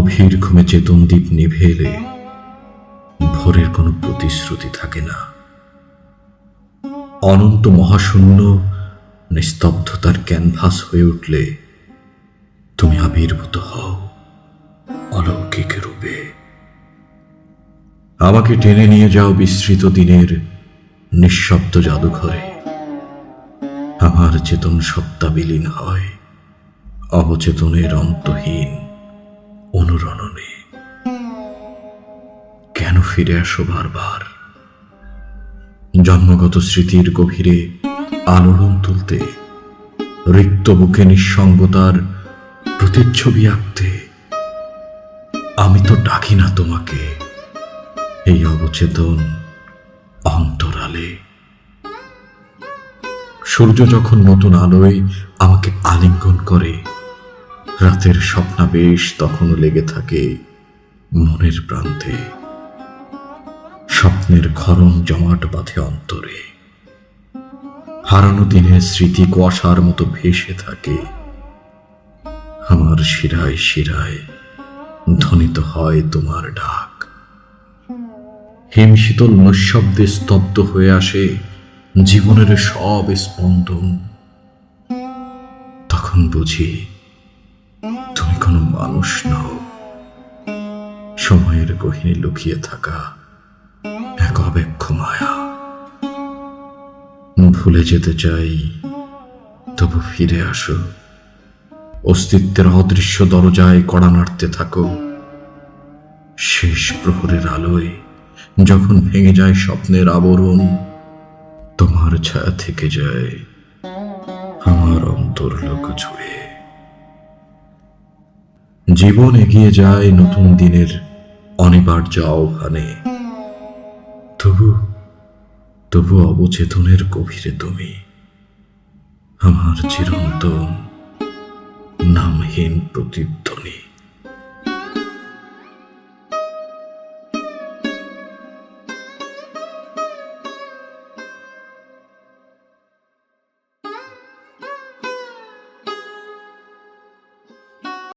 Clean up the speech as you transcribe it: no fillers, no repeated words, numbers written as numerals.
গভীর ঘুমে চেতনদ্বীপ নিভে এলে ভোরের কোনো প্রতিশ্রুতি থাকে না। অনন্ত মহাশূন্য নিস্তব্ধতার ক্যানভাস হয়ে উঠলে তুমি আবির্ভূত হও অলৌকিক রূপে। আমাকে টেনে নিয়ে যাও বিস্মৃত দিনের নিঃশব্দ জাদুঘরে। আমার চেতন সত্তা বিলীন হয় অবচেতনের অন্তহীন অনুরণনে। কেন ফিরে আসো বারবার জন্মগত স্মৃতির গভীরে আলোড়ন তুলতে, রিক্ত বুকে নিঃসঙ্গতার প্রতিচ্ছবি আঁকতে? আমি তো ডাকি না তোমাকে এই অবচেতন অন্তরালে। সূর্য যখন নতুন আলোয় আমাকে আলিঙ্গন করে, রাতের স্বপ্নাবেশ তখনও লেগে থাকে মনের প্রান্তে। স্বপ্নের ক্ষরণ জমাট বাঁধে অন্তরে, হারানো দিনের স্মৃতি কুয়াশার মতো ভেসে থাকে। আমার শিরায় শিরায় ধ্বনিত হয় তোমার ডাক। হিমশীতল নৈশব্দে স্তব্ধ হয়ে আসে জীবনের সব স্পন্দন। তখন বুঝি তুমি কোনো মানুষ নও, সময়ের গহীনে লুকিয়ে থাকা এক অব্যক্ষ মায়া। ভুলে যেতে চাই, তবু ফিরে আসো। অস্তিত্বের অদৃশ্য দরজায় কড়া নাড়তে থাকো। শেষ প্রহরের আলোয় যখন ভেঙে যায় স্বপ্নের আবরণ, তোমার ছায়া থেকে যায় আমার অন্তরলোক জুড়ে। জীবন এগিয়ে যায় নতুন দিনের অনিবার্য আহ্বানে, তবু অবচেতনের গভীরে তুমি আমার চিরন্তন নামহীন প্রতিধ্বনি।